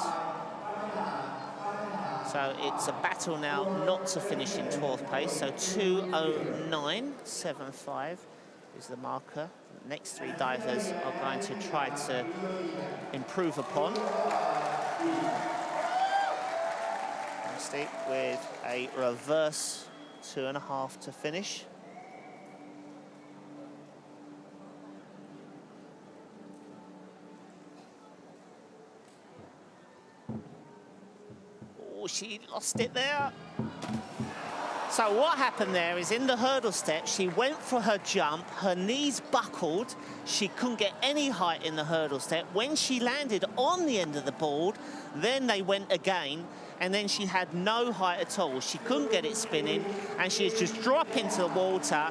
C: So it's a battle now not to finish in 12th place. So 209.75 is the marker. The next three divers are going to try to improve upon. With a reverse 2.5 to finish. Oh, she lost it there. So what happened there is in the hurdle step, she went for her jump, her knees buckled, she couldn't get any height in the hurdle step. When she landed on the end of the board, then they went again, and then she had no height at all. She couldn't get it spinning, and she just dropped into the water,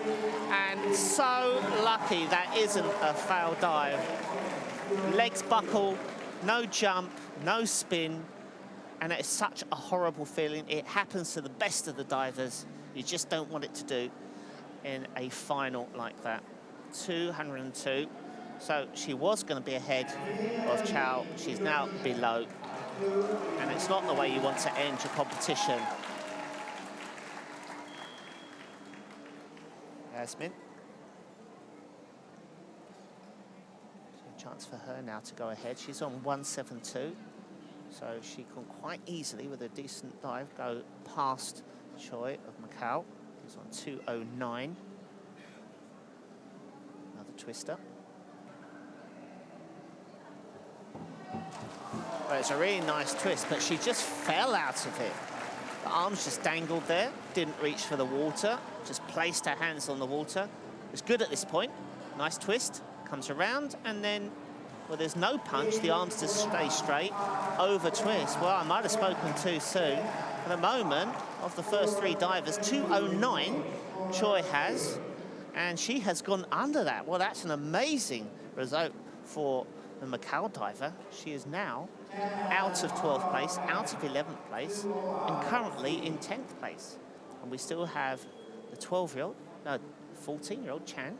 C: and so lucky that isn't a fail dive. Legs buckle, no jump, no spin, and it's such a horrible feeling. It happens to the best of the divers. You just don't want it to do in a final like that. 202. So she was going to be ahead of Chow. She's now below. And it's not the way you want to end your competition. Yasmin. So a chance for her now to go ahead. She's on 172. So she can quite easily, with a decent dive, go past Choi of Macau. He's on 209. Another twister. Well, it's a really nice twist, but she just fell out of it. The arms just dangled there, didn't reach for the water, just placed her hands on the water. It was good at this point. Nice twist, comes around, and then, well, there's no punch. The arms just stay straight, over twist. Well, I might have spoken too soon. For the moment, of the first three divers, 209 Choi has, and she has gone under that. Well, that's an amazing result for the Macau diver. She is now out of 12th place, out of 11th place, and currently in 10th place. And we still have the 12-year-old, no, 14-year-old Chan,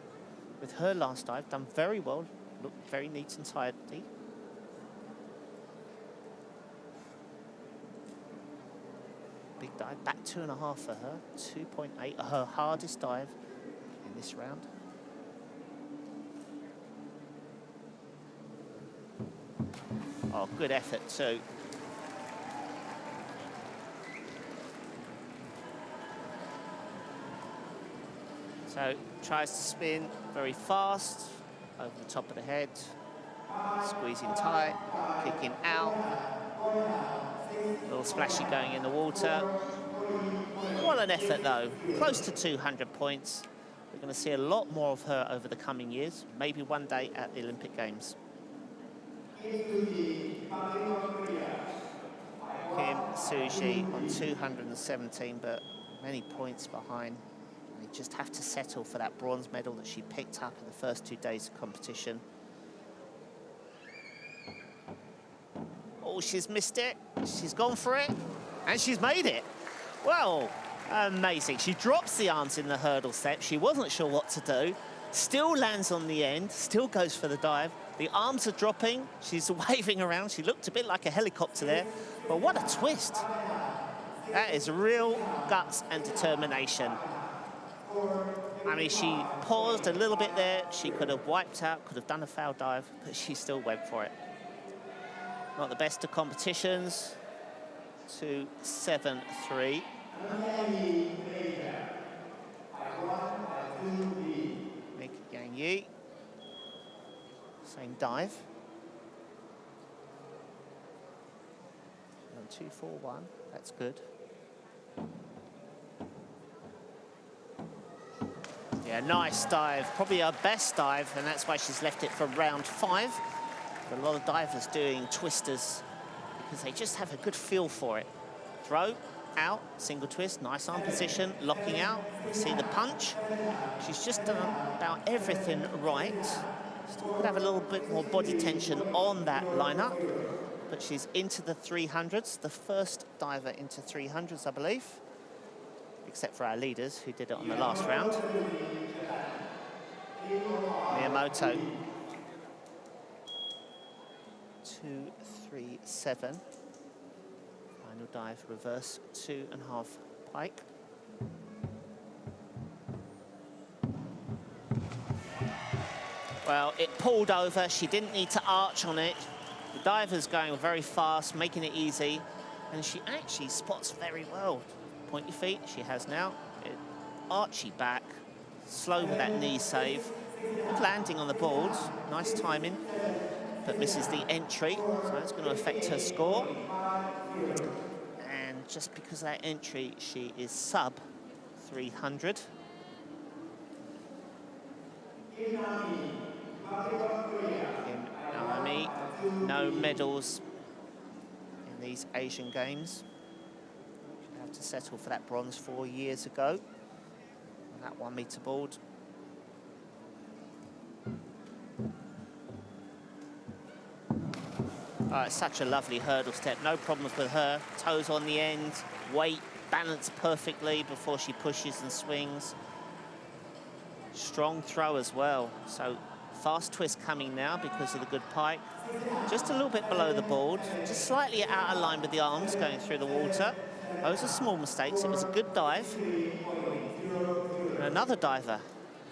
C: with her last dive, done very well, looked very neat and tidy. Big dive, back 2.5 for her, 2.8, her hardest dive in this round. Oh, good effort too. So tries to spin very fast over the top of the head, squeezing tight, kicking out. A little splashy going in the water. What an effort though, close to 200 points. We're going to see a lot more of her over the coming years, maybe one day at the Olympic Games. Kim Suji on 217, but many points behind. They just have to settle for that bronze medal that she picked up in the first 2 days of competition. Oh, she's missed it. She's gone for it, and she's made it. Well, amazing. She drops the arms in the hurdle step. She wasn't sure what to do. Still lands on the end, still goes for the dive. The arms are dropping, she's waving around. She looked a bit like a helicopter there, but what a twist. That is real guts and determination. I mean, she paused a little bit there. She could have wiped out, could have done a foul dive, but she still went for it. Not the best of competitions. 2-7-3. Make Yang Yi. Same dive. 2-4-1. That's good. Yeah, nice dive. Probably her best dive, and that's why she's left it for round 5. A lot of divers doing twisters because they just have a good feel for it. Throw, out, single twist, nice arm position, locking out. We see the punch. She's just done about everything right. Still could have a little bit more body tension on that lineup, but she's into the 300s, the first diver into 300s, I believe, except for our leaders who did it on the last round. Miyamoto. 2-3-7. Final dive, reverse 2.5 pike. Well, it pulled over. She didn't need to arch on it. The diver's going very fast, making it easy. And she actually spots very well. Point your feet, she has now. Archy back, slow with that knee save. Good landing on the board, nice timing, but misses the entry, so that's going to affect her score. And just because of that entry, she is sub 300. In Army, no medals in these Asian Games. She'll have to settle for that bronze 4 years ago. That 1 meter board. It's such a lovely hurdle step, no problems with her. Toes on the end, weight balanced perfectly before she pushes and swings. Strong throw as well, so fast twist coming now because of the good pike. Just a little bit below the board, just slightly out of line with the arms going through the water. Those are small mistakes, it was a good dive. And another diver,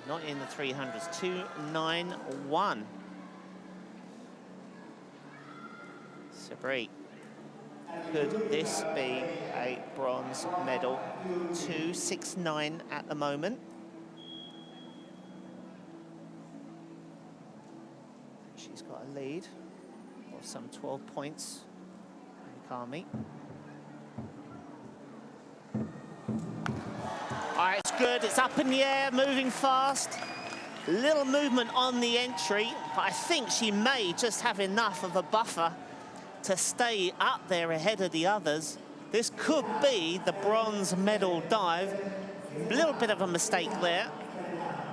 C: not in the 300s, 291. Sabri, could this be a bronze medal? 269 at the moment. She's got a lead of some 12 points in Kami. All right, it's good, it's up in the air, moving fast. Little movement on the entry, but I think she may just have enough of a buffer to stay up there ahead of the others. This could be the bronze medal dive. A little bit of a mistake there.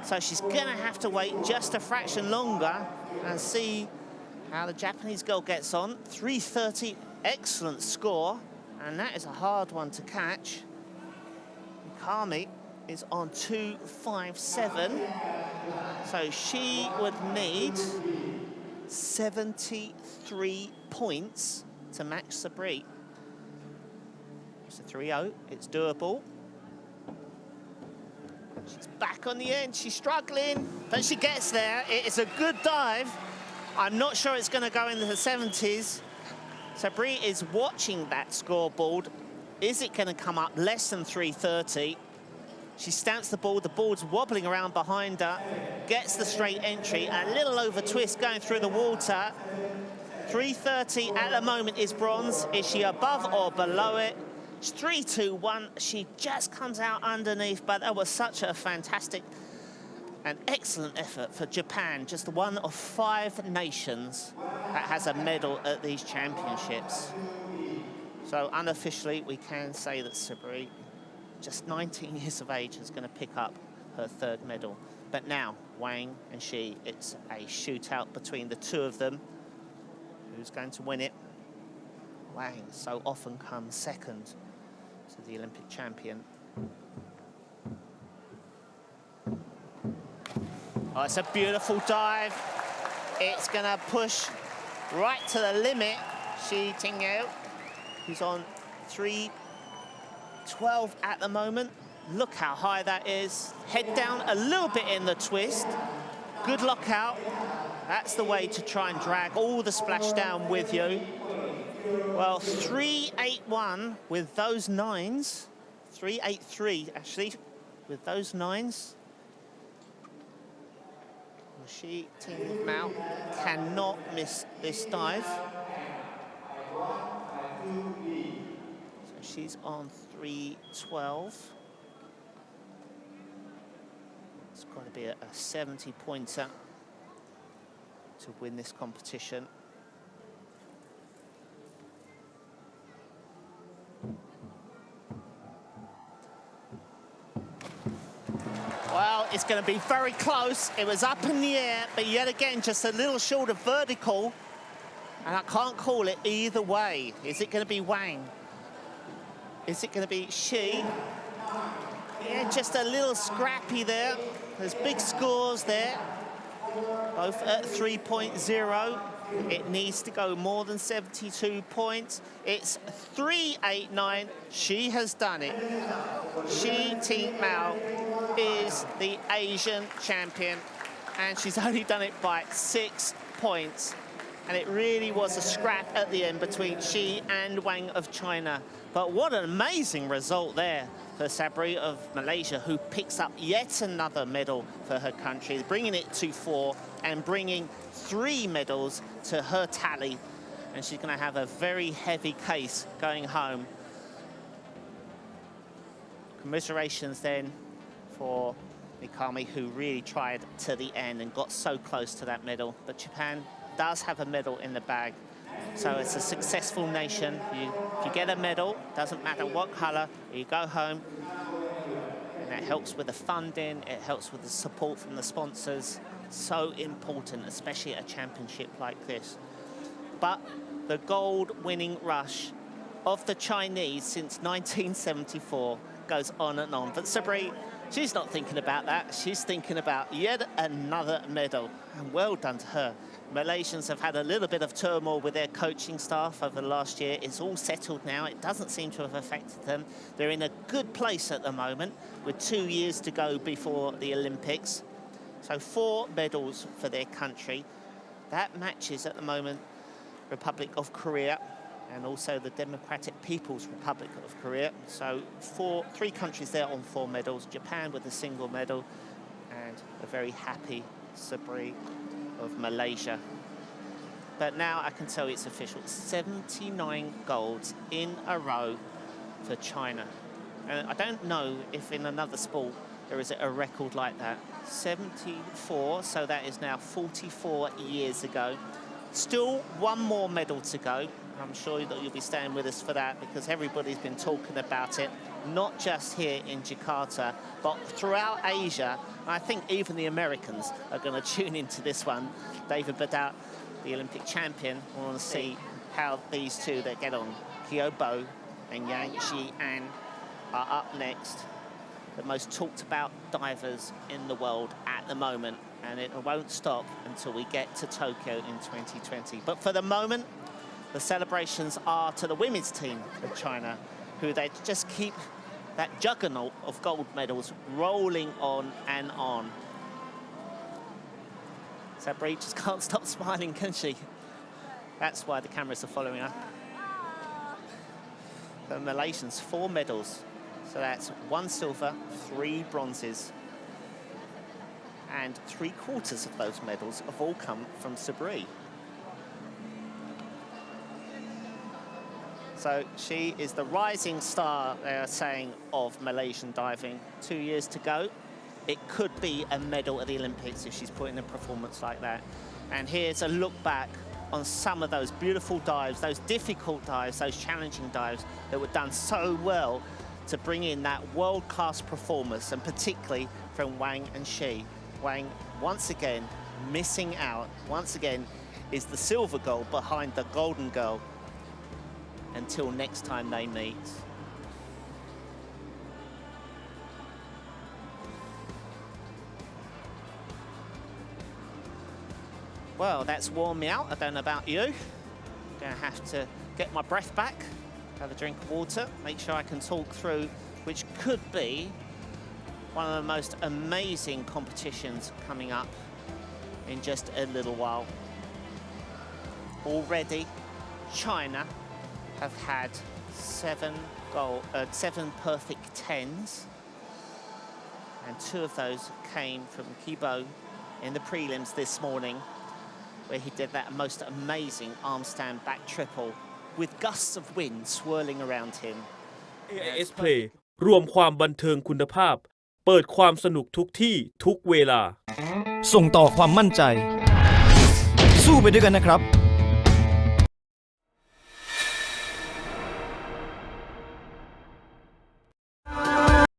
C: So she's gonna have to wait just a fraction longer and see how the Japanese girl gets on. 330, excellent score, and that is a hard one to catch. Kami is on 257, so she would need 73 points to match Sabri. It's a 3-0, it's doable. She's back on the end, she's struggling, but she gets there. It is a good dive. I'm not sure it's going to go into the 70s. Sabri is watching that scoreboard. Is it going to come up less than 330? She stamps the board's wobbling around behind her, gets the straight entry, a little over twist going through the water. 330 at the moment is bronze. Is she above or below it? It's 3-2-1. She just comes out underneath, but that was such a fantastic and excellent effort for Japan, just one of 5 nations that has a medal at these championships. So unofficially, we can say that Sabri, just 19 years of age, is going to pick up her 3rd medal. But now, Wang and she, it's a shootout between the two of them. Who's going to win it? Wang so often comes second to the Olympic champion. Oh, it's a beautiful dive. It's going to push right to the limit. Shi Tingyao, who's on 312 at the moment. Look how high that is. Head down a little bit in the twist. Good lockout. That's the way to try and drag all the splashdown with you. Well, 381 with those 9s. 383, actually, with those 9s. Shi Tingyao cannot miss this dive. So she's on 312. It's got to be a 70-pointer to win this competition. Well, it's going to be very close. It was up in the air, but yet again, just a little short of vertical. And I can't call it either way. Is it going to be Wang? Is it going to be Shi? Yeah, just a little scrappy there. There's big scores there, both at 3.0. It needs to go more than 72 points. It's 389. She has done it. Shi Tingyao is the Asian champion. and she's only done it by 6 points. And it really was a scrap at the end between she and Wang of China. But what an amazing result there for Sabri of Malaysia, who picks up yet another medal for her country, bringing it to 4 and bringing 3 medals to her tally. And she's going to have a very heavy case going home. Commiserations then for Mikami, who really tried to the end and got so close to that medal. But Japan does have a medal in the bag. So it's a successful nation. If you get a medal, doesn't matter what colour, you go home. And that helps with the funding, it helps with the support from the sponsors. So important, especially at a championship like this. But the gold-winning rush of the Chinese since 1974 goes on and on. But Sabri, she's not thinking about that. She's thinking about yet another medal. And well done to her. Malaysians have had a little bit of turmoil with their coaching staff over the last year. It's all settled now. It doesn't seem to have affected them. They're in a good place at the moment with 2 years to go before the Olympics. So 4 medals for their country. That matches at the moment Republic of Korea and also the Democratic People's Republic of Korea. So 3 countries there on 4 medals. Japan with a single medal and a very happy Sabri of Malaysia. But now I can tell you it's official. 79 golds in a row for China. And I don't know if in another sport there is a record like that. 74, so that is now 44 years ago. Still 1 more medal to go. I'm sure that you'll be staying with us for that because everybody's been talking about it, not just here in Jakarta, but throughout Asia. And I think even the Americans are going to tune into this one. David Badat, the Olympic champion, we want to see how these two that get on. Kyo Bo and Yang Xian are up next. The most talked about divers in the world at the moment, and it won't stop until we get to Tokyo in 2020. But for the moment, the celebrations are to the women's team of China, who they just keep that juggernaut of gold medals rolling on and on. Sabri just can't stop smiling, can she? That's why the cameras are following her. The Malaysians, 4 medals. So that's 1 silver, 3 bronzes. And 3/4 of those medals have all come from Sabri. So she is the rising star, they are saying, of Malaysian diving. 2 years to go. It could be a medal at the Olympics if she's putting a performance like that. And here's a look back on some of those beautiful dives, those difficult dives, those challenging dives that were done so well to bring in that world-class performance, and particularly from Wang and Shi. Wang, once again, missing out. Once again, is the silver goal behind the golden girl. Until next time they meet. Well, that's worn me out. I don't know about you. I'm gonna have to get my breath back, have a drink of water, make sure I can talk through, which could be one of the most amazing competitions coming up in just a little while. Already, China have had 7 perfect 10s, and 2 of those came from Kibo in the prelims this morning, where he did that most amazing arm stand back triple with gusts of wind swirling around him.
A: AIS Play รวมความบันเทิงคุณภาพเปิดความสนุกทุกที่ทุกเวลา
B: ส่งต่อความมั่นใจสู้ไปด้วยกันนะครับ